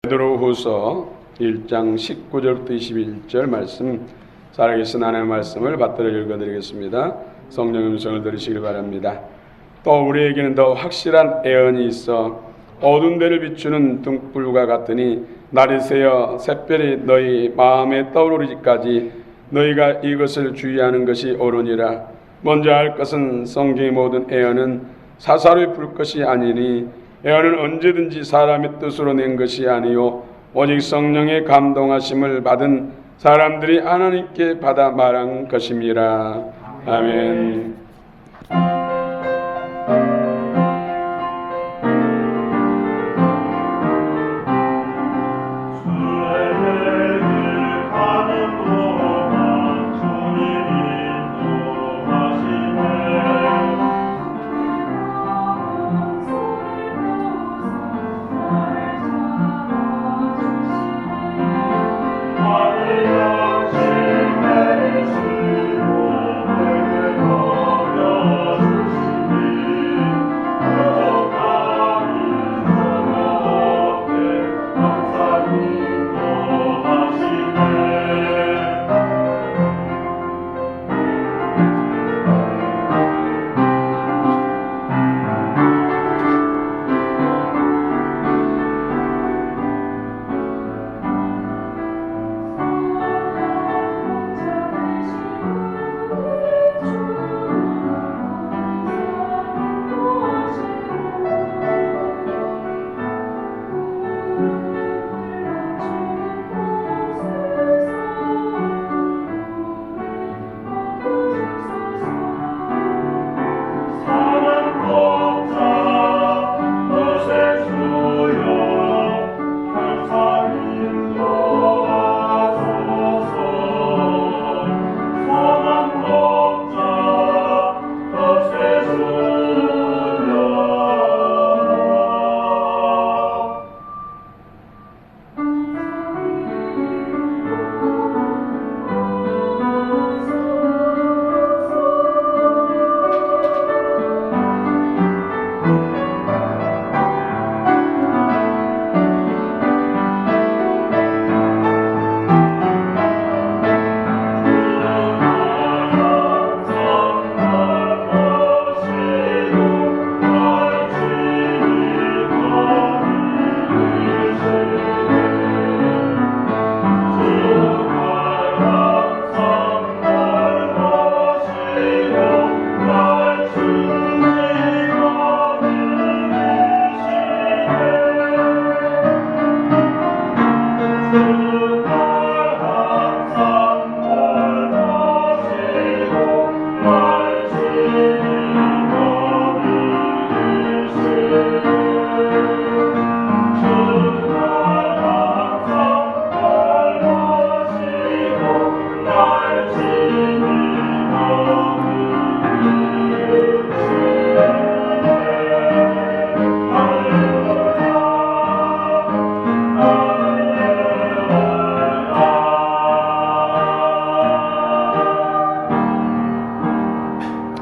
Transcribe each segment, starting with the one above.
베드로후서 1장 19절부터 21절 말씀, 살아계신 하나님의 말씀을 받들어 읽어드리겠습니다. 성령 음성을 들으시길 바랍니다. 또 우리에게는 더 확실한 애언이 있어 어두운 데를 비추는 등불과 같으니 날이 새어 샛별이 너희 마음에 떠오르기까지 너희가 이것을 주의하는 것이 옳으니라. 먼저 할 것은 성경의 모든 애언은 사사로이 풀 것이 아니니 애언은 언제든지 사람의 뜻으로 낸 것이 아니요 오직 성령의 감동하심을 받은 사람들이 하나님께 받아 말한 것임이라. 아멘.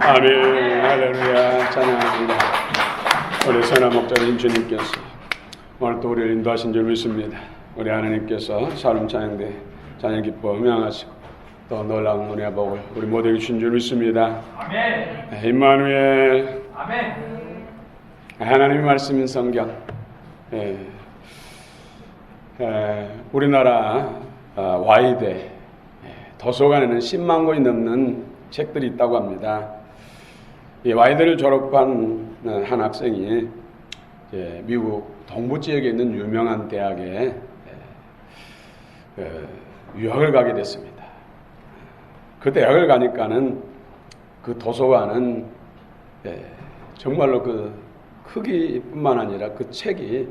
아멘. 할렐루야. 찬양합니다. 우리 선한 목자님 주님께서 오늘 또 우리를 인도하신 줄 믿습니다. 우리 하나님께서 사름 찬양대 찬양 기뻐 명하시고 또 놀라운 은혜와 복을 우리 모두에게 주신 줄 믿습니다. 아멘. 임마누엘. 아멘. 하나님의 말씀인 성경. 우리나라 와이대 도서관에는 10만 권이 넘는 책들이 있다고 합니다. 이 와이대를 졸업한 한 학생이 미국 동부 지역에 있는 유명한 대학에 유학을 가게 됐습니다. 그 대학을 가니까는 그 도서관은 정말로 그 크기뿐만 아니라 그 책이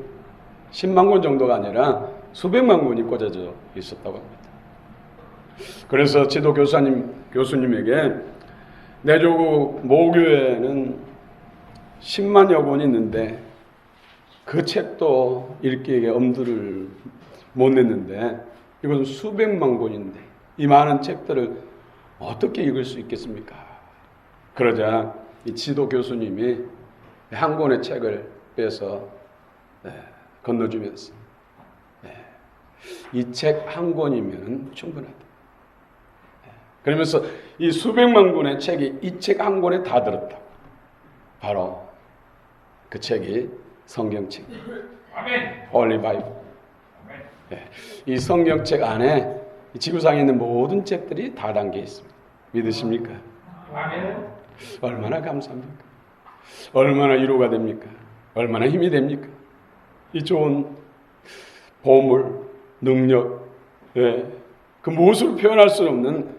10만 권 정도가 아니라 수백만 권이 꽂아져 있었다고 합니다. 그래서 지도 교수님에게 내 조국 모교에는 10만여 권이 있는데 그 책도 읽기에 엄두를 못 냈는데 이건 수백만 권인데 이 많은 책들을 어떻게 읽을 수 있겠습니까? 그러자 이 지도 교수님이 한 권의 책을 빼서 건너주면서 이 책 한 권이면 충분하다. 그러면서 이 수백만 권의 책이 이 책 한 권에 다 들었다. 바로 그 책이 성경책, 홀리 바이블. 이 성경책 안에 지구상에 있는 모든 책들이 다 담겨 있습니다. 믿으십니까? 얼마나 감사합니까? 얼마나 위로가 됩니까? 얼마나 힘이 됩니까? 이 좋은 보물, 능력, 그 무엇으로 표현할 수 없는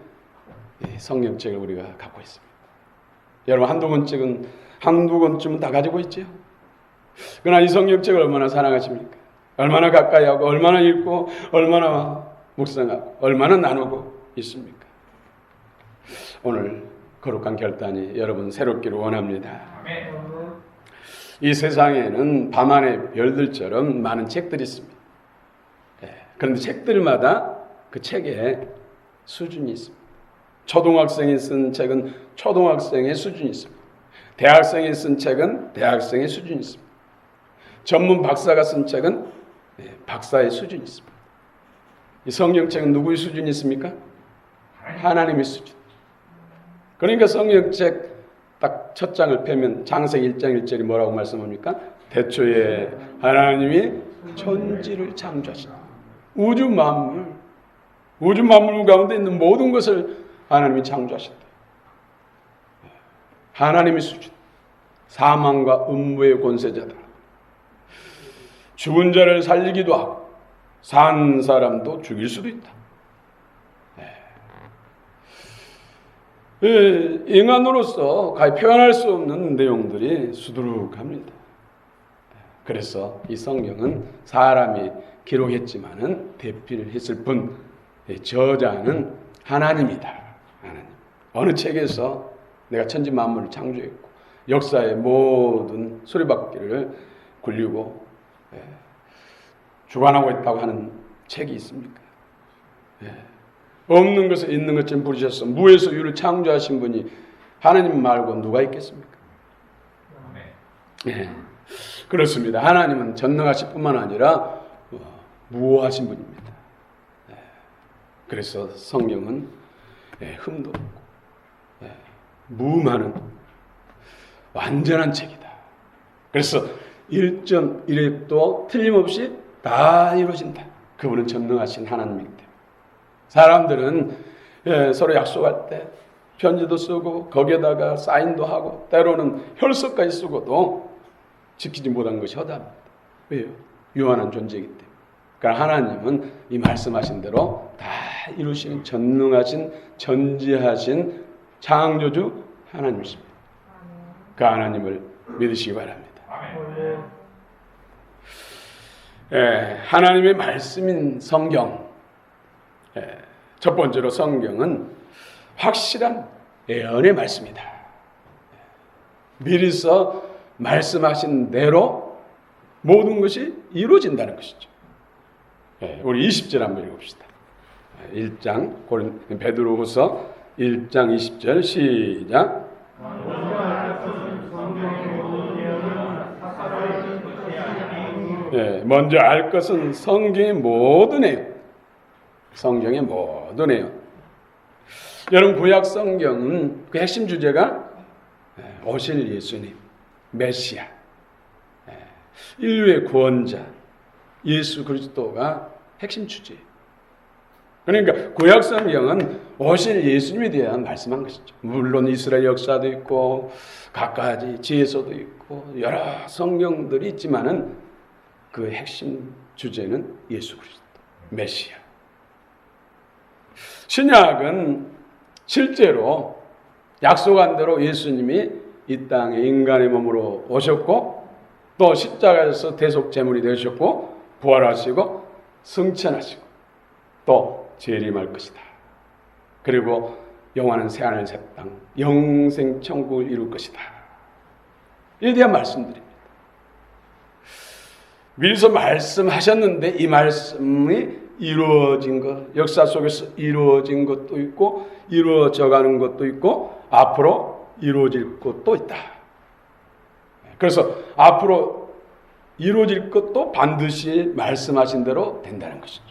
성경책을 우리가 갖고 있습니다. 여러분 한두 권쯤은 다 가지고 있죠. 그러나 이 성경책을 얼마나 사랑하십니까? 얼마나 가까이 하고 얼마나 읽고 얼마나 묵상하고 얼마나 나누고 있습니까? 오늘 거룩한 결단이 여러분 새롭기를 원합니다. 이 세상에는 밤하늘 별들처럼 많은 책들이 있습니다. 그런데 책들마다 그 책에 수준이 있습니다. 초등학생이 쓴 책은 초등학생의 수준이 있습니다. 대학생이 쓴 책은 대학생의 수준이 있습니다. 전문 박사가 쓴 책은 박사의 수준이 있습니다. 이 성경책은 누구의 수준이 있습니까? 하나님의 수준. 그러니까 성경책 딱 첫 장을 펴면 창세기 1장 1절이 뭐라고 말씀합니까? 태초에 하나님이 천지를 창조하셨다. 우주 만물 가운데 있는 모든 것을 하나님이 창조하셨다. 하나님의 수준. 사망과 음부의 권세자다. 죽은 자를 살리기도 하고 산 사람도 죽일 수도 있다. 인간으로서 표현할 수 없는 내용들이 수두룩합니다. 그래서 이 성경은 사람이 기록했지만은 대필했을 뿐 저자는 하나님이다. 하나님. 어느 책에서 내가 천지 만물을 창조했고 역사의 모든 소리바퀴를 굴리고 주관하고 있다고 하는 책이 있습니까? 없는 것을 있는 것처럼 부르셔서 무에서 유를 창조하신 분이 하나님 말고 누가 있겠습니까? 그렇습니다. 하나님은 전능하실 뿐만 아니라 무호하신 분입니다. 그래서 성경은 흠도 없고 무많은 완전한 책이다. 그래서 1.1획도 틀림없이 다 이루어진다. 그분은 전능하신 하나님이기 때문에. 사람들은 서로 약속할 때 편지도 쓰고 거기에다가 사인도 하고 때로는 혈서까지 쓰고도 지키지 못한 것이 허다합니다. 왜요? 유한한 존재이기 때문에. 그러니까 하나님은 이 말씀하신 대로 다 이루시는 전능하신 전지하신 창조주 하나님이십니다. 그 하나님을 믿으시기 바랍니다. 하나님의 말씀인 성경. 첫 번째로 성경은 확실한 예언의 말씀이다. 미리서 말씀하신 대로 모든 것이 이루어진다는 것이죠. 우리 20절 한번 읽읍시다. 1장 베드로후서 1장 20절 시작. 먼저 알 것은 성경의 모든 내용. 성경의 모든 내용. 여러분 구약 성경은 그 핵심 주제가 오실 예수님, 메시아, 인류의 구원자, 예수 그리스도가 핵심 주제예요. 그러니까 구약 성경은 오실 예수님에 대한 말씀한 것이죠. 물론 이스라엘 역사도 있고 각가지 지혜서도 있고 여러 성경들이 있지만은 그 핵심 주제는 예수 그리스도, 메시아. 신약은 실제로 약속한 대로 예수님이 이 땅에 인간의 몸으로 오셨고 또 십자가에서 대속 제물이 되셨고 부활하시고 승천하시고 또 재림할 것이다. 그리고 영원한 새하늘 새 땅 영생 천국을 이룰 것이다. 이에 대한 말씀드립니다. 미리서 말씀하셨는데 이 말씀이 이루어진 것, 역사 속에서 이루어진 것도 있고 이루어져 가는 것도 있고 앞으로 이루어질 것도 있다. 그래서 앞으로 이루어질 것도 반드시 말씀하신 대로 된다는 것이죠.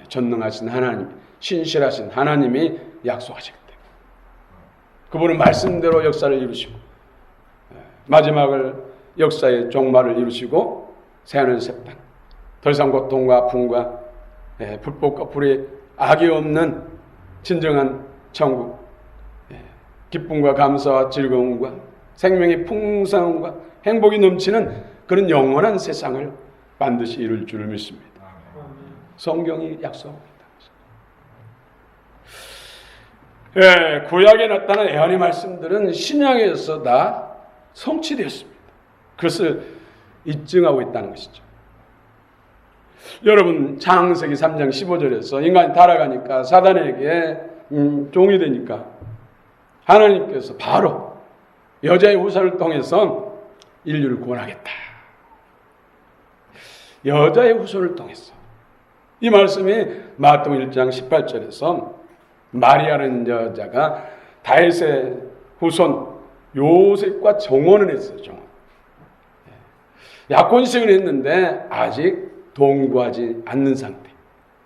전능하신 하나님, 신실하신 하나님이 약속하셨기 때문에 그분은 말씀대로 역사를 이루시고 마지막을 역사의 종말을 이루시고 새하늘 새 땅, 더 이상 고통과 아픔과 불법과 불의 악이 없는 진정한 천국, 기쁨과 감사와 즐거움과 생명의 풍성함과 행복이 넘치는 그런 영원한 세상을 반드시 이룰 줄을 믿습니다. 성경이 약속하고 있다. 구약에 나타난 예언의 말씀들은 신약에서 다 성취되었습니다. 그것을 입증하고 있다는 것이죠. 여러분, 창세기 3장 15절에서 인간이 타락하니까 사단에게 종이 되니까 하나님께서 바로 여자의 후손을 통해서 인류를 구원하겠다. 여자의 후손을 통해서. 이 말씀이 마태복음 1장 18절에서 마리아라는 여자가 다윗의 후손 요셉과 정혼을 했어요. 정혼. 약혼식을 했는데 아직 동거하지 않는 상태.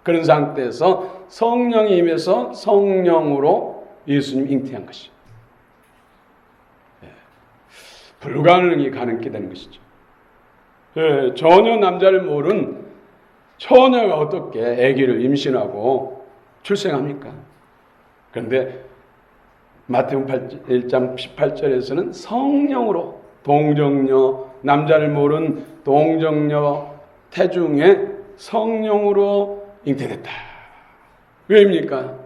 그런 상태에서 성령이 임해서 성령으로 예수님 잉태한 것이죠. 불가능이 가능케 되는 것이죠. 전혀 남자를 모른 처녀가 어떻게 아기를 임신하고 출생합니까? 그런데 마태복음 1장 18절에서는 성령으로 동정녀, 남자를 모른 동정녀 태중에 성령으로 잉태됐다. 왜입니까?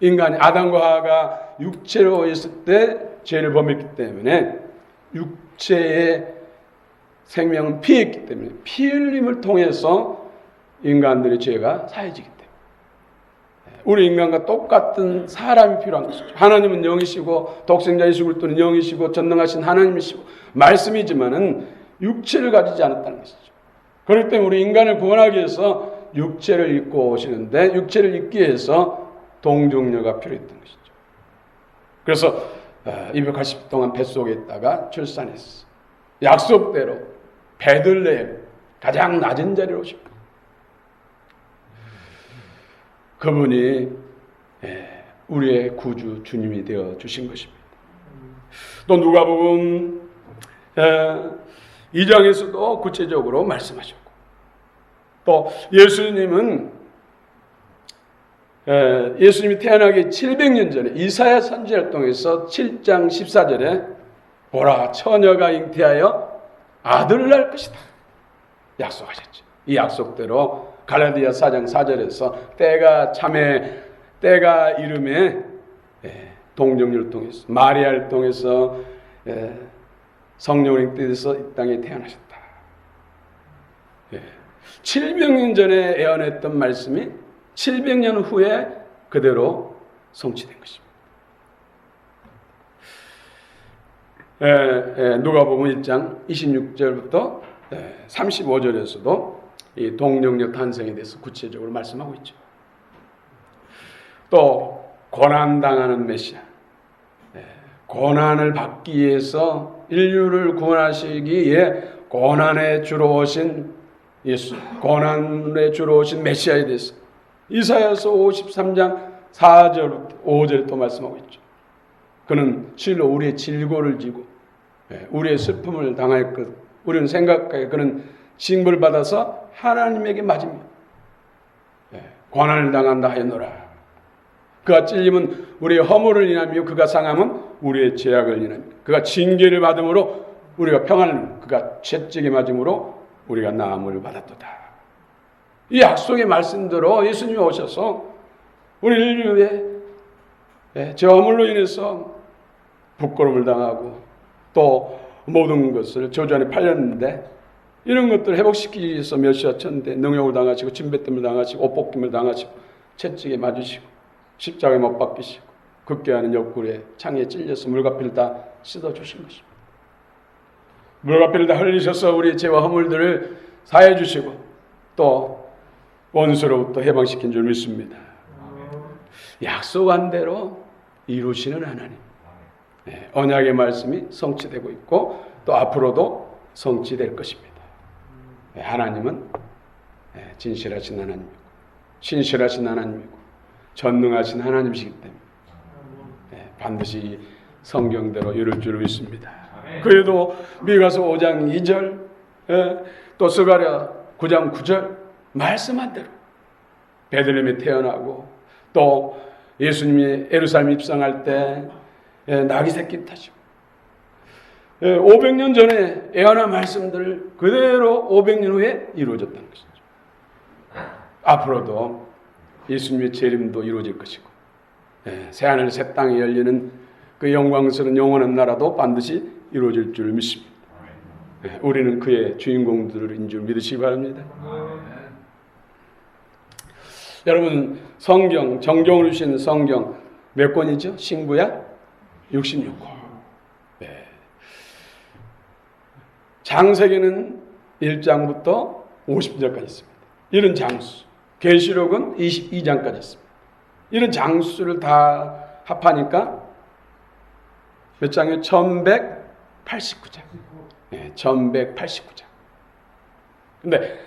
인간이 아담과 하와가 육체로 있을 때 죄를 범했기 때문에 육체의 생명은 피했기 때문에 피 흘림을 통해서 인간들의 죄가 사해지기 때문에 우리 인간과 똑같은 사람이 필요한 것이죠. 하나님은 영이시고 독생자 예수 그리스도는 영이시고 전능하신 하나님이시고 말씀이지만은 육체를 가지지 않았다는 것이죠. 그렇기 때문에 우리 인간을 구원하기 위해서 육체를 입고 오시는데 육체를 입기 위해서 동정녀가 필요했던 것이죠. 그래서 280일 동안 뱃속에 있다가 출산했어. 약속대로 베들레헴 가장 낮은 자리로 오셨고 그분이 우리의 구주 주님이 되어 주신 것입니다. 또 누가복음 2장에서도 구체적으로 말씀하셨고 또 예수님이 태어나기 700년 전에 이사야 선지자를 통해서 7장 14절에 보라 처녀가 잉태하여 아들을 낳을 것이다 약속하셨죠. 이 약속대로 갈라디아 4장 4절에서 때가 이름에 동정녀를 통해서 마리아를 통해서 성령을 잉태해서 이 땅에 태어나셨다. 700년 전에 예언했던 말씀이 700년 후에 그대로 성취된 것입니다. 누가복음 1장 26절부터 35절에서도 이 동정녀 탄생에 대해서 구체적으로 말씀하고 있죠. 또 고난당하는 메시아, 고난을 받기 위해서 인류를 구원하시기 위해 고난의 주로 오신 예수, 고난의 주로 오신 메시아에 대해서 이사야서 53장 4절 5절에 또 말씀하고 있죠. 그는 실로 우리의 질고를 지고 우리의 슬픔을 당할 것 우리는 생각하기에 그는 징벌을 받아서 하나님에게 맞으며 고난을 당한다 하였노라. 그가 찔림은 우리의 허물을 인하며 그가 상함은 우리의 죄악을 인하며 그가 징계를 받음으로 우리가 평안을 그가 채찍에 맞음으로 우리가 나음을 받았도다. 이 약속의 말씀대로 예수님이 오셔서 우리 인류의 죄 허물로 인해서 부끄러움을 당하고 또 모든 것을 저주 안에 팔렸는데 이런 것들을 회복시키기 위해서 멸시와 천대 능욕을 당하시고 침뱉음을 당하시고 옷벗김을 당하시고 채찍에 맞으시고 십자가에 못 박히시고 극괴하는 옆구리에 창에 찔려서 물가피를 다 씻어주신 것입니다. 물가피를 다 흘리셔서 우리의 죄와 허물들을 사해 주시고 또 원수로부터 해방시킨 줄 믿습니다. 약속한 대로 이루시는 하나님. 언약의 말씀이 성취되고 있고 또 앞으로도 성취될 것입니다. 하나님은 진실하신 하나님이고 신실하신 하나님이고 전능하신 하나님이시기 때문에 반드시 성경대로 이룰 줄 믿습니다. 그래도 미가서 5장 2절 또 스가랴 9장 9절 말씀한 대로 베들레헴에 태어나고 또 예수님이 예루살렘 입성할 때 나귀 새끼 타시고 500년 전에 예언한 말씀들 그대로 500년 후에 이루어졌다는 것이죠. 앞으로도 예수님의 재림도 이루어질 것이고 새하늘 새 땅에 열리는 그 영광스러운 영원한 나라도 반드시 이루어질 줄 믿습니다. 우리는 그의 주인공들인 줄 믿으시기 바랍니다. 여러분 성경, 정경으로 주신 성경 몇 권이죠? 신구약 66권. 장세기는 1장부터 50절까지 있습니다. 이런 장수. 계시록은 22장까지 있습니다. 이런 장수를 다 합하니까 몇 장이에요? 1189장. 1189장. 근데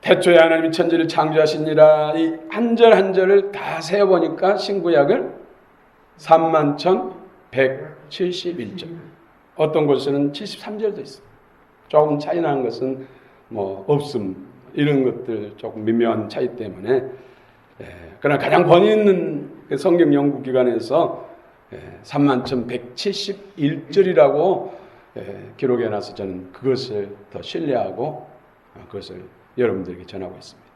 태초에 하나님이 천지를 창조하시니라 이 한 절 한 절을 다 세어보니까 신구약을 31,171절. 어떤 곳에는 73절도 있습니다. 조금 차이 나는 것은 뭐 없음 이런 것들 조금 미묘한 차이 때문에 그러나 가장 권위 있는 성경 연구기관에서 31,171절이라고 기록해놔서 저는 그것을 더 신뢰하고 그것을 여러분들에게 전하고 있습니다.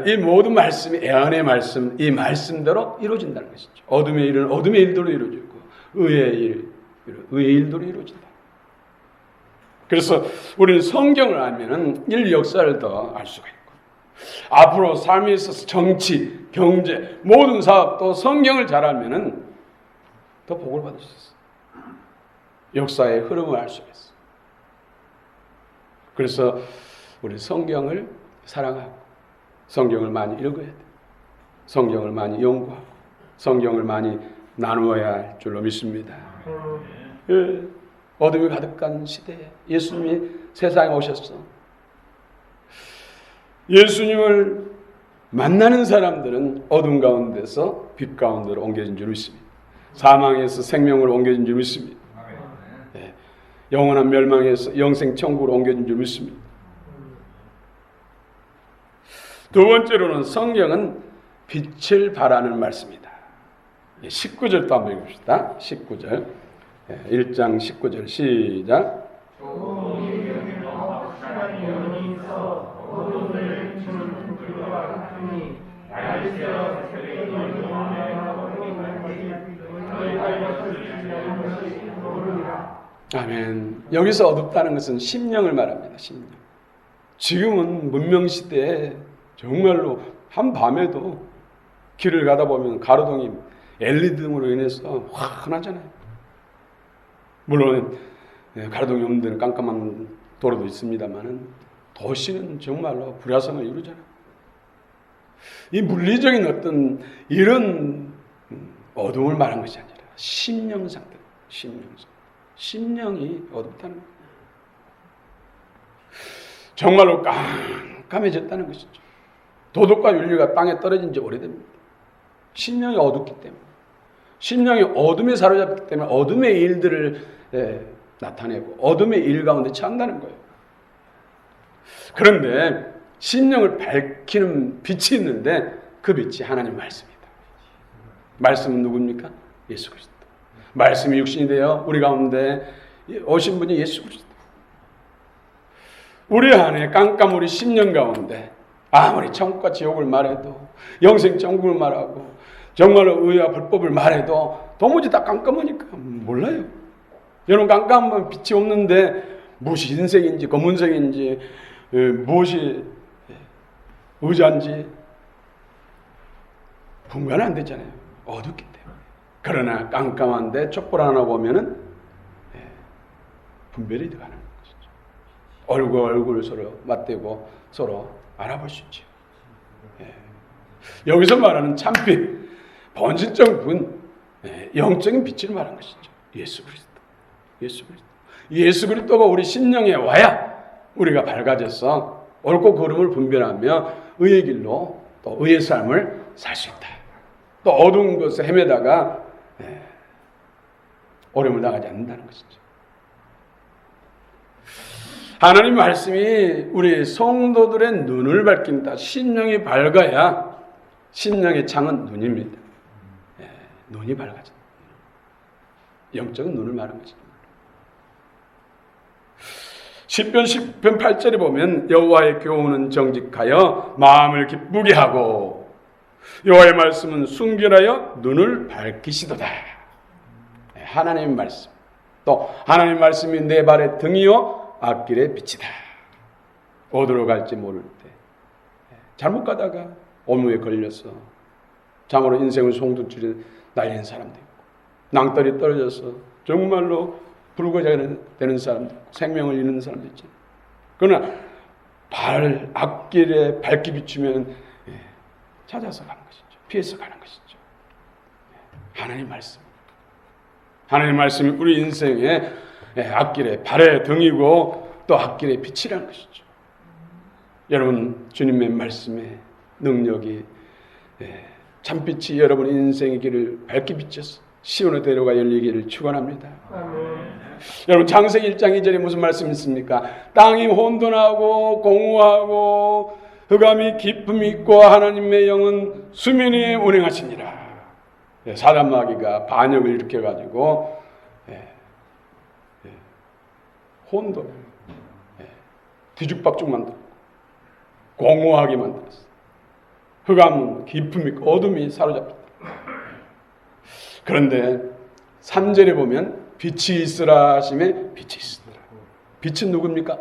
이 모든 말씀이 예언의 말씀, 이 말씀대로 이루어진다는 것이죠. 어둠의 일은 어둠의 일대로 이루어지고 의의 일대로 이루어진다. 그래서 우리는 성경을 알면은 인류 역사를 더 알 수가 있고 앞으로 삶에 있어서 정치, 경제, 모든 사업도 성경을 잘 알면은 더 복을 받을 수 있어. 역사의 흐름을 알 수가 있어. 그래서 우리 성경을 사랑하고 성경을 많이 읽어야 돼. 성경을 많이 연구하고 성경을 많이 나누어야 할 줄로 믿습니다. 어둠이 가득한 시대에 예수님이 세상에 오셨어. 예수님을 만나는 사람들은 어둠 가운데서 빛 가운데로 옮겨진 줄 믿습니다. 사망에서 생명으로 옮겨진 줄 믿습니다. 영원한 멸망에서 영생 천국으로 옮겨진 줄 믿습니다. 두 번째로는 성경은 빛을 발하는 말씀이다. 19절도 한번 읽읍시다. 19절 1장 19절 시작. 아멘. 여기서 어둡다는 것은 심령을 말합니다. 심령. 지금은 문명시대에 정말로 한밤에도 길을 가다 보면 가로등이 LED 등으로 인해서 환하잖아요. 물론 가로등이 없는 데는 깜깜한 도로도 있습니다만 도시는 정말로 불야성을 이루잖아요. 이 물리적인 어떤 이런 어둠을 말한 것이 아니라 심령 상태, 심령이 어둡다는 거예요. 정말로 깜깜해졌다는 것이죠. 도덕과 윤리가 땅에 떨어진 지 오래됩니다. 심령이 어둡기 때문에. 심령이 어둠에 사로잡기 때문에 어둠의 일들을 나타내고 어둠의 일 가운데 처한다는 거예요. 그런데 심령을 밝히는 빛이 있는데 그 빛이 하나님 말씀이다. 말씀은 누굽니까? 예수 그리스도. 말씀이 육신이 되어 우리 가운데 오신 분이 예수 그리스도. 우리 안에 깜깜 우리 심령 가운데 아무리 천국과 지옥을 말해도 영생 천국을 말하고 정말로 의와 불법을 말해도 도무지 다 깜깜하니까 몰라요. 여러분 깜깜한 빛이 없는데 무엇이 흰색인지 검은색인지 무엇이 의자인지 분간이 안 되잖아요. 어둡기 때문에. 그러나 깜깜한데 촛불 하나 보면은 분별이 가는 것이죠. 얼굴 서로 맞대고 서로 알아볼 수 있죠. 여기서 말하는 참빛, 본질적인 영적인 빛을 말한 것이죠. 예수 그리스도. 예수 그리스도. 예수 그리스도가 우리 심령에 와야 우리가 밝아져서 옳고 그름을 분별하며 의의 길로 또 의의 삶을 살 수 있다. 또 어두운 곳에 헤매다가 어려움을 당하지 않는다는 것이죠. 하나님 말씀이 우리 성도들의 눈을 밝힌다. 심령이 밝아야, 심령의 창은 눈입니다. 눈이 밝아져. 영적인 눈을 말하는 것입니다. 시편 10편 8절에 보면 여호와의 교훈은 정직하여 마음을 기쁘게 하고 여호와의 말씀은 순결하여 눈을 밝히시도다. 하나님의 말씀, 또 하나님의 말씀이 내 발의 등이요 앞길의 빛이다. 어디로 갈지 모를 때 잘못 가다가 오무에 걸려서 참으로 인생을 송두줄에 날리는 사람도 있고, 낭떠리 떨어져서 정말로 불구자가 되는 사람도 있고, 생명을 잃는 사람도 있죠. 그러나 발 앞길에 밝게 비추면 찾아서 가는 것이죠. 피해서 가는 것이죠. 하나님 말씀, 하나님 말씀이 우리 인생의 앞길에 발의 등이고 또 앞길의 빛이라는 것이죠. 여러분, 주님의 말씀의 능력이 참빛이 여러분 인생의 길을 밝게 비춰서 시온의 대로가 열리기를 축원합니다. 여러분, 창세기 1장 2절에 무슨 말씀이 있습니까? 땅이 혼돈하고 공허하고 흑암이 깊음이 있고 하나님의 영은 수면에 운행하시니라. 사단 마귀가 반역을 일으켜가지고 혼돈, 뒤죽박죽 만들고 공허하게 만들었어. 흑암은 깊음이 있고 어둠이 사로잡혔다. 그런데 3절에 보면 빛이 있으라 하심에 빛이 있으더라. 빛은 누굽니까?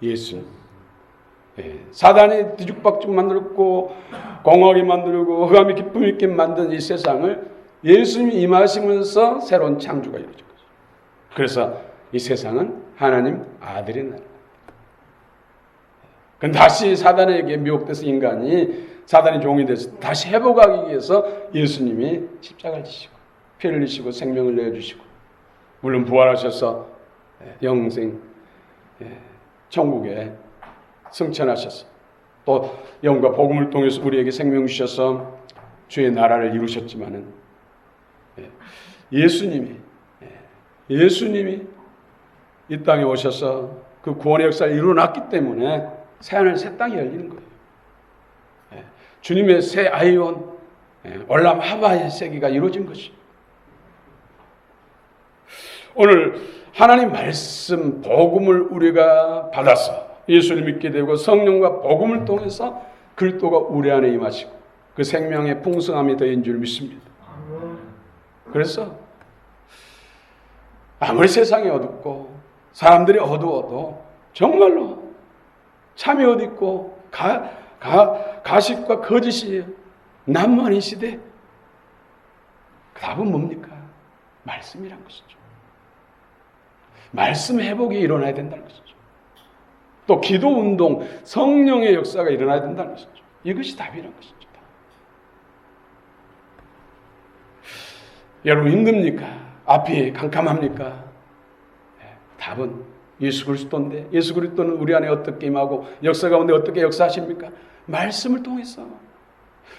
예수님. 사단이 뒤죽박죽 만들었고 공허하게 만들고 흑암이 기쁨 있게 만든 이 세상을 예수님이 임하시면서 새로운 창조가 이루어진 거죠. 그래서 이 세상은 하나님 아들의 나라. 그런데 다시 사단에게 미혹돼서 인간이 사단의 종이 돼서 다시 회복하기 위해서 예수님이 십자가를 지시고 피를 흘리시고 생명을 내어주시고, 물론 부활하셔서 영생 천국에 승천하셔서 또 영과 복음을 통해서 우리에게 생명 주셔서 주의 나라를 이루셨지만은 예수님이 이 땅에 오셔서 그 구원의 역사를 이루어놨기 때문에 새하늘 새 땅이 열리는 거예요. 주님의 새 아이온 올람 하바의 세계가 이루어진 것이에요. 오늘 하나님 말씀 복음을 우리가 받아서 예수를 믿게 되고 성령과 복음을 통해서 그리스도가 우리 안에 임하시고 그 생명의 풍성함이 더인 줄 믿습니다. 그래서 아무리 세상이 어둡고 사람들이 어두워도 정말로 참이 어디 있고 가식과 거짓이 난무하는 시대, 답은 뭡니까? 말씀이란 것이죠. 말씀 회복이 일어나야 된다는 것이죠. 또 기도 운동, 성령의 역사가 일어나야 된다는 것이죠. 이것이 답이란 것이죠. 여러분, 힘듭니까? 앞이 캄캄합니까? 답은 예수 그리스도인데, 예수 그리스도는 우리 안에 어떻게 임하고 역사 가운데 어떻게 역사하십니까? 말씀을 통해서,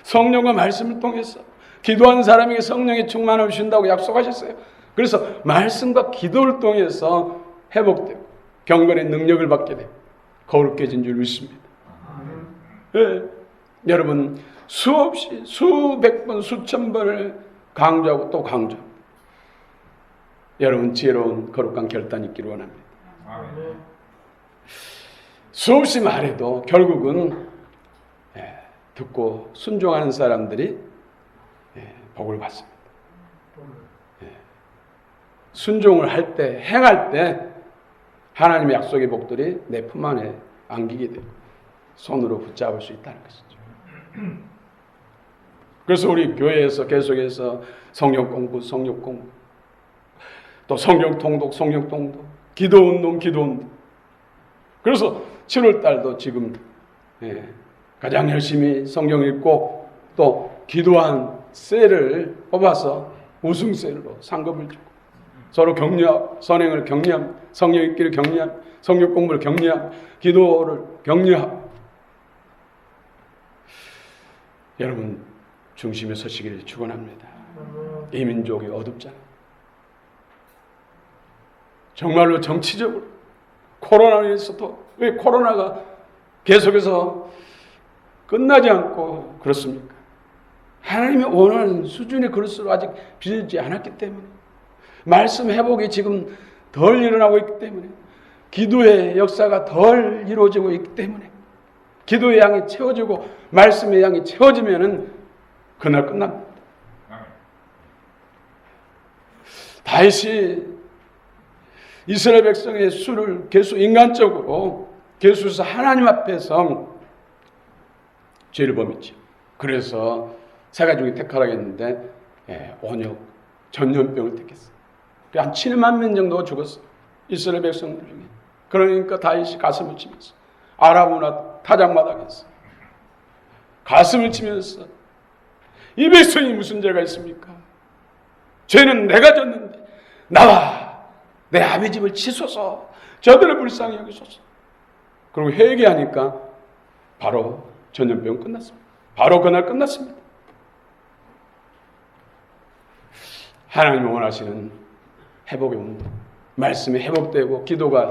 성령과 말씀을 통해서. 기도하는 사람에게 성령의 충만을 주신다고 약속하셨어요. 그래서 말씀과 기도를 통해서 회복되고 경건의 능력을 받게 되고 거룩해진 줄 믿습니다. 여러분, 수없이 수백 번 수천 번을 강조하고 또 강조합니다. 여러분, 지혜로운 거룩한 결단이 있기를 원합니다. 수없이 말해도 결국은 듣고 순종하는 사람들이 복을 받습니다. 순종을 할 때, 행할 때 하나님의 약속의 복들이 내 품 안에 안기게 되고 손으로 붙잡을 수 있다는 것이죠. 그래서 우리 교회에서 계속해서 성경 공부, 또 성경 통독, 기도 운동. 그래서 7월 달도 지금 가장 열심히 성경 읽고 또 기도한 셀을 뽑아서 우승셀로 상금을 주고 서로 격려하고 선행을 격려하고 성령 읽기를 격려하고 성경 공부를 격려하고 기도를 격려하고 여러분 중심에 서시기를 축원합니다. 이 민족이 어둡잖아요. 정말로 정치적으로 코로나로 인해서도 왜 코로나가 계속해서 끝나지 않고 그렇습니까? 하나님이 원하는 수준의 그릇으로 아직 빚지 않았기 때문에, 말씀 회복이 지금 덜 일어나고 있기 때문에, 기도의 역사가 덜 이루어지고 있기 때문에, 기도의 양이 채워지고 말씀의 양이 채워지면은 그날 끝납니다. 다윗이 이스라엘 백성의 수를 인간적으로 계수해서 하나님 앞에서 죄를 범했죠. 그래서 세 가족이 택하라고 했는데 온역, 전염병을 택했어요. 한 7만 명 정도가 죽었어요. 이스라엘 백성들 중에. 그러니까 다윗이 가슴을 치면서 아라브나 타작마당에서 가슴을 치면서 이 백성이 무슨 죄가 있습니까? 죄는 내가 졌는데 나와 내 아비 집을 치소서, 저들을 불쌍히 여기소서. 그리고 회개하니까 바로 전염병 끝났습니다. 바로 그날 끝났습니다. 하나님이 원하시는 회복의 운동, 말씀이 회복되고 기도가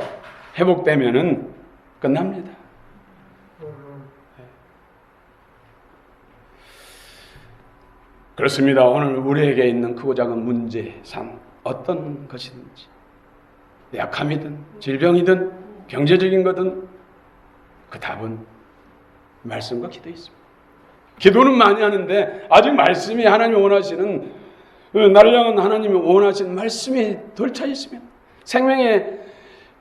회복되면은 끝납니다. 그렇습니다. 오늘 우리에게 있는 크고 작은 문제, 산 어떤 것이든지, 약함이든 질병이든 경제적인 거든 그 답은 말씀과 기도에 있습니다. 기도는 많이 하는데 아직 말씀이 하나님이 원하시는, 나를 향한 하나님이 원하시는 말씀이 덜 차 있으면, 생명의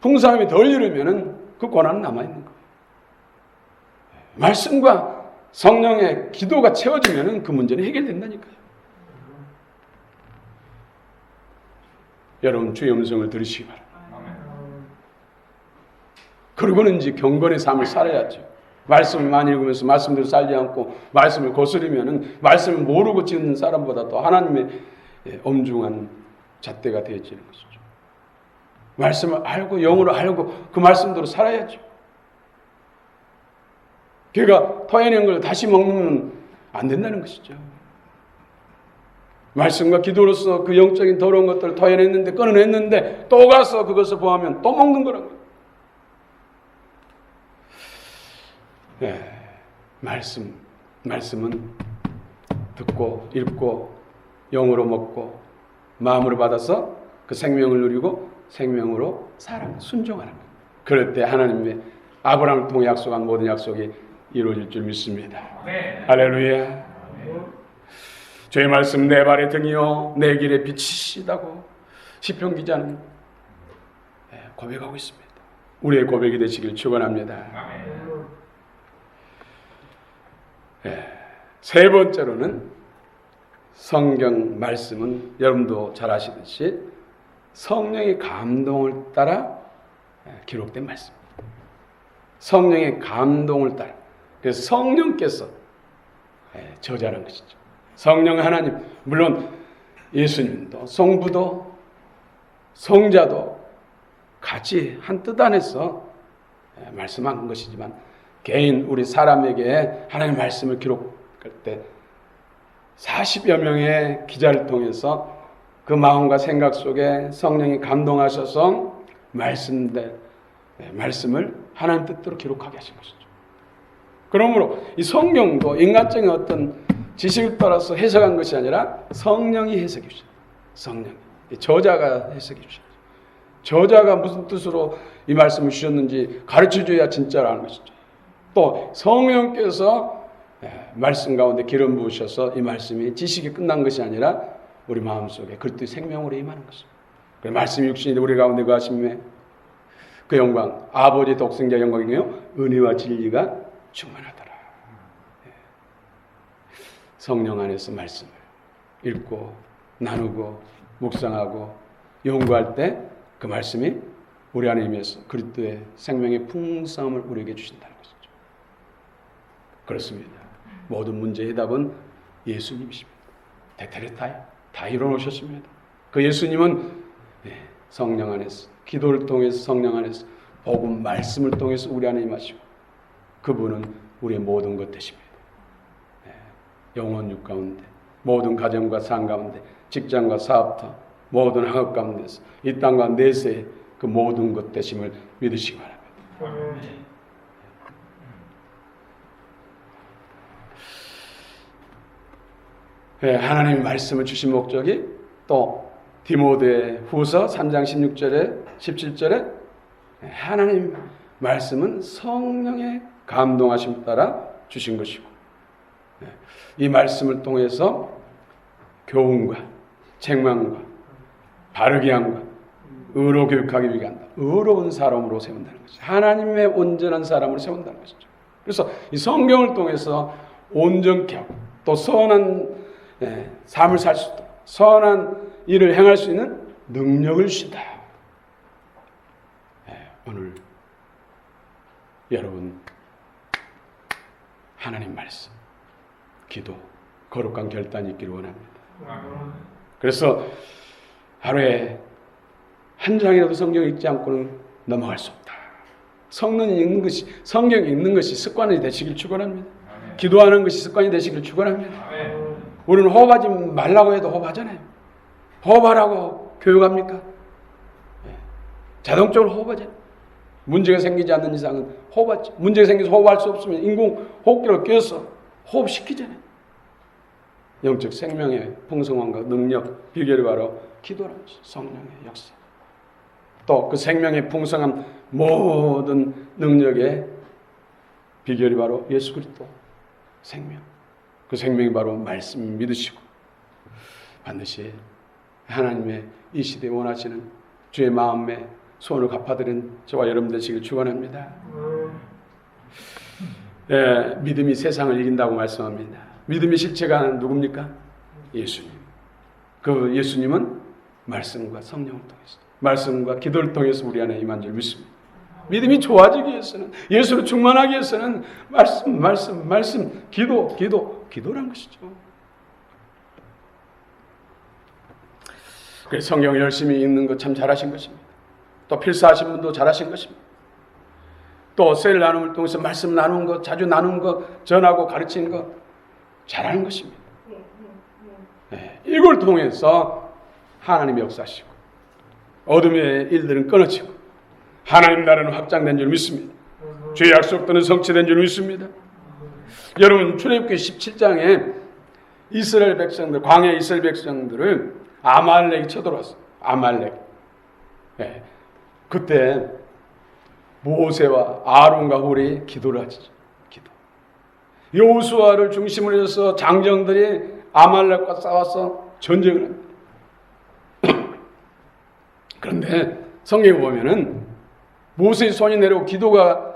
풍성함이 덜 이루면은 그 고난은 남아있는 거예요. 말씀과 성령의 기도가 채워지면은 그 문제는 해결된다니까요. 여러분 주의 음성을 들으시기 바랍니다. 그러고는 이제 경건의 삶을 살아야죠. 말씀을 많이 읽으면서 말씀대로 살지 않고 말씀을 거스르면은 말씀을 모르고 지는 사람보다 더 하나님의 엄중한 잣대가 되어지는 것이죠. 말씀을 알고 영으로 알고 그 말씀대로 살아야죠. 걔가 토해낸 걸 다시 먹으면 안 된다는 것이죠. 말씀과 기도로서 그 영적인 더러운 것들을 토해냈는데, 끊어냈는데 또 가서 그것을 보하면 또 먹는 거란 거예요. 말씀은 듣고 읽고 영으로 먹고 마음으로 받아서 그 생명을 누리고 생명으로 순종하는 거예요. 그럴 때 하나님의 아브라함을 통해 약속한 모든 약속이 이루어질 줄 믿습니다. 할렐루야. 주의 말씀 내 발의 등이요 내 길의 빛이시다고 시편 기자는 고백하고 있습니다. 우리의 고백이 되시길 축원합니다. 세 번째로는 성경 말씀은 여러분도 잘 아시듯이 성령의 감동을 따라 기록된 말씀입니다. 성령의 감동을 따라. 그래서 성령께서 저자란 것이죠. 성령 하나님, 물론 예수님도 성부도 성자도 같이 한 뜻 안에서 말씀한 것이지만 개인 우리 사람에게 하나님의 말씀을 기록할 때 40여 명의 기자를 통해서 그 마음과 생각 속에 성령이 감동하셔서 말씀을 하나님 뜻대로 기록하게 하신 것이죠. 그러므로 이 성경도 인간적인 어떤 지식을 따라서 해석한 것이 아니라 성령이 해석해 주셨어요. 성령이. 저자가 해석해 주셨어요. 저자가 무슨 뜻으로 이 말씀을 주셨는지 가르쳐줘야 진짜로 아는 것이죠. 또 성령께서 말씀 가운데 기름 부으셔서 이 말씀이 지식이 끝난 것이 아니라 우리 마음속에 그리스도의 생명으로 임하는 것입니다. 그 말씀이 육신이 우리 가운데 거하심에 그 영광, 아버지 독생자 영광이요 은혜와 진리가 충만하더라. 성령 안에서 말씀을 읽고 나누고 묵상하고 연구할 때 그 말씀이 우리 안에 임해서 그리스도의 생명의 풍성함을 우리에게 주신다는 것이죠. 그렇습니다. 모든 문제의 답은 예수님이십니다. 대테레타야 다 이뤄놓으셨습니다. 그 예수님은 성령 안에서 기도를 통해서 성령 안에서 복음 말씀을 통해서 우리 안에 임하시고 그분은 우리의 모든 것 되십니다. 영혼 육 가운데, 모든 가정과 삶 가운데, 직장과 사업터, 모든 학업 가운데서 이 땅과 내세의 그 모든 것 되심을 믿으시기 바랍니다. 하나님의 말씀을 주신 목적이 또 디모데 후서 3장 16절에 17절에 하나님 말씀은 성령의 감동하심 따라 주신 것이고, 이 말씀을 통해서 교훈과 책망과 바르게 함과 의로 교육하기 위해 한다. 의로운 사람으로 세운다는 것이죠. 하나님의 온전한 사람으로 세운다는 것이죠. 그래서 이 성경을 통해서 온전케 하고 또 선한 삶을 살 수 있도록 선한 일을 행할 수 있는 능력을 주신다. 오늘 여러분 하나님 말씀, 기도, 거룩한 결단이 있기를 원합니다. 그래서 하루에 한 장이라도 성경 읽지 않고는 넘어갈 수 없다. 성경 읽는 것이 습관이 되시길 축원합니다. 기도하는 것이 습관이 되시길 축원합니다. 우리는 호흡하지 말라고 해도 호흡하잖아요. 호흡하라고 교육합니까? 자동적으로 호흡하잖아요. 문제가 생기지 않는 이상은 호흡하지. 문제가 생겨서 호흡할 수 없으면 인공 호흡기를 껴서 호흡시키잖아요. 영적 생명의 풍성함과 능력, 비결이 바로 기도라는 것이 성령의 역사. 또 그 생명의 풍성한 모든 능력의 비결이 바로 예수 그리스도 생명. 그 생명이 바로 말씀 믿으시고 반드시 하나님의 이 시대에 원하시는 주의 마음에 소원을 갚아드린 저와 여러분 되시길 축원합니다. 믿음이 세상을 이긴다고 말씀합니다. 믿음의 실체가 누굽니까? 예수님. 그 예수님은 말씀과 성령을 통해서, 말씀과 기도를 통해서 우리 안에 임한 줄 믿습니다. 믿음이 좋아지기 위해서는, 예수로 충만하기 위해서는 말씀, 기도란 것이죠. 그래서 성경을 열심히 읽는 것 참 잘하신 것입니다. 또 필사하신 분도 잘하신 것입니다. 또 셀 나눔을 통해서 말씀 나누는 것, 자주 나누는 것, 전하고 가르치는 것 잘하는 것입니다. 이걸 통해서 하나님이 역사하시고 어둠의 일들은 끊어지고 하나님 나라는 확장된 줄 믿습니다. 주의 약속들은 성취된 줄 믿습니다. 여러분 출애굽기 17장에 이스라엘 백성들, 광야 이스라엘 백성들을 아말렉이 쳐들어왔어요. 아말렉. 그때 모세와 아론과 홀이 기도를 하죠. 기도. 여호수아를 중심으로 해서 장정들이 아말렉과 싸워서 전쟁을 합니다. 그런데 성경에 보면은 모세의 손이 내려오고 기도가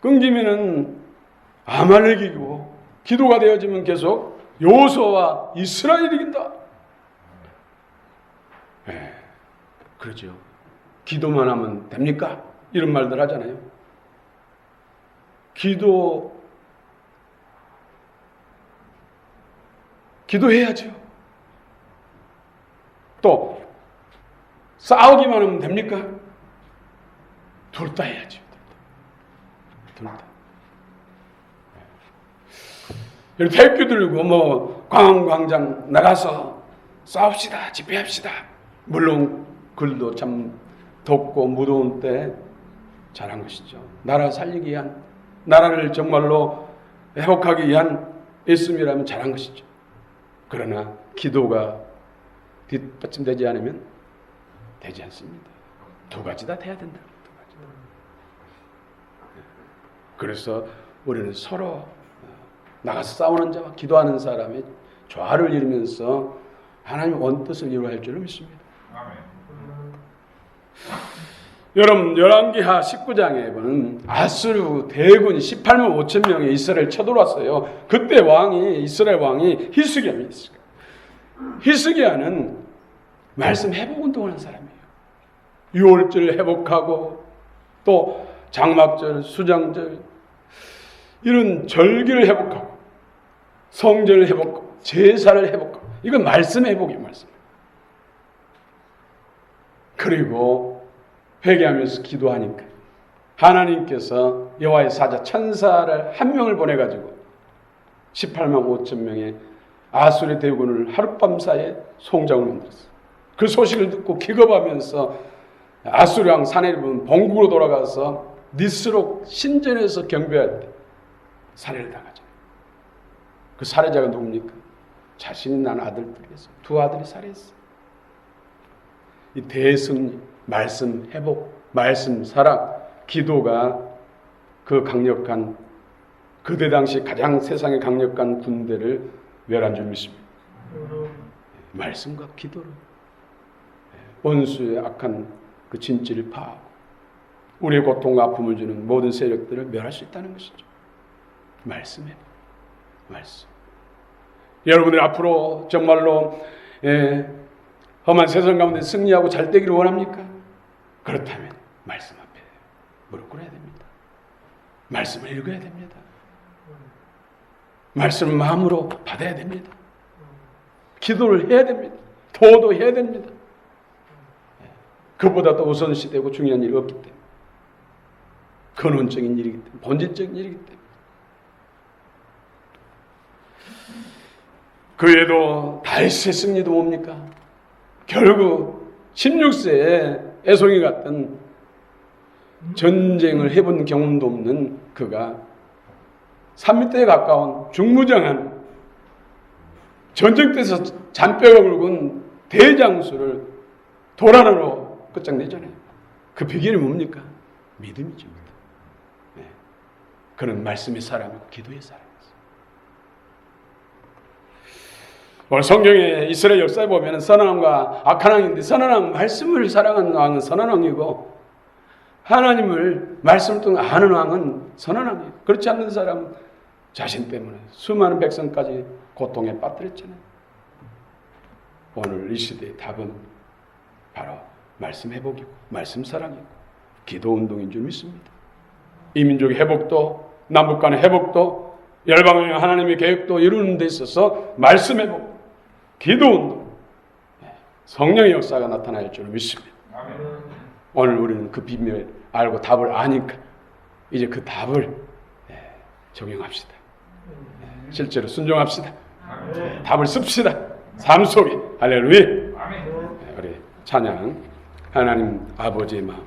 끊기면은 아말렉이 이기고 기도가 되어지면 계속 여호수아와 이스라엘이 이긴다. 그러죠. 기도만 하면 됩니까? 이런 말들 하잖아요. 기도해야죠. 또 싸우기만 하면 됩니까? 둘 다 해야죠. 둘 다. 태극기 들고 광장 나가서 싸웁시다, 집회합시다. 물론 글도 참 덥고 무더운 때 잘한 것이죠. 나라 살리기 위한, 나라를 정말로 회복하기 위한 일씀이라면 잘한 것이죠. 그러나 기도가 뒷받침되지 않으면 되지 않습니다. 두 가지 다 돼야 된다. 두 가지 다. 그래서 우리는 서로 나가서 싸우는 자와 기도하는 사람의 조화를 이루면서 하나님의 원뜻을 이루어야 할 줄을 믿습니다. 여러분 열왕기하 19장에 보면 아수르 대군이 18만 5천 명의 이스라엘 쳐들어왔어요. 그때 이스라엘 왕이 히스기야입니다. 히스기야는 말씀 회복 운동을 하는 사람이에요. 유월절 회복하고 또 장막절, 수장절 이런 절기를 회복하고 성전을 회복하고 제사를 회복하고 이건 말씀 회복이에요. 말씀. 그리고 회개하면서 기도하니까 하나님께서 여호와의 사자 천사를 한 명을 보내가지고 18만 5천 명의 아수르 대군을 하룻밤 사이에 송장을 만들었어요. 그 소식을 듣고 기겁하면서 아수르 왕 사네립은 본국으로 돌아가서 니스록 신전에서 경배할 때 살해를 당하잖아요. 그 살해자가 누굽니까? 자신이 낳은 아들들이었어요. 두 아들이 살해했어요. 이 대승리, 말씀 회복, 말씀 사랑, 기도가 그 강력한, 그때 당시 가장 세상에 강력한 군대를 멸한 줄 믿습니다. 말씀과 기도로 원수의 악한 그 진지를 파하고 우리의 고통과 아픔을 주는 모든 세력들을 멸할 수 있다는 것이죠. 말씀에 말씀. 여러분들 앞으로 정말로 험한 세상 가운데 승리하고 잘 되기를 원합니까? 그렇다면 말씀 앞에 무릎 꿇어야 됩니다. 말씀을 읽어야 됩니다. 말씀을 마음으로 받아야 됩니다. 기도를 해야 됩니다. 도도해야 됩니다. 그보다 더 우선시되고 중요한 일이 없기 때문에, 근원적인 일이기 때문에, 본질적인 일이기 때문에. 그 외에도 다윗의 승리도 뭡니까? 결국 16세에 애송이 같은 전쟁을 해본 경험도 없는 그가 3미터에 가까운 중무장한 전쟁터에서 잔뼈가 굵은 대장수를 도란으로 끝장내잖아요. 그 비결이 뭡니까? 믿음이죠. 네. 그는 말씀의 사람이고 기도의 사람이었어요. 오늘 성경의 이스라엘 역사에 보면 선한 왕과 악한 왕인데, 선한 왕, 말씀을 사랑하는 왕은 선한 왕이고, 하나님을 말씀을 통해 아는 왕은 선한 왕이에요. 그렇지 않는 사람은 자신 때문에 수많은 백성까지 고통에 빠뜨렸잖아요. 오늘 이 시대의 답은 바로 말씀 회복이고 말씀 사랑이고 기도 운동인 줄 믿습니다. 이 민족의 회복도, 남북 간의 회복도, 열방을 하나님의 계획도 이루는 데 있어서 말씀 회복, 기도 운동, 성령의 역사가 나타날 줄 믿습니다. 오늘 우리는 그 비밀을 알고 답을 아니까 이제 그 답을 적용합시다. 실제로 순종합시다. 답을 씁시다. 삶 속에. 할렐루야. 우리 찬양, 하나님 아버지의 마음,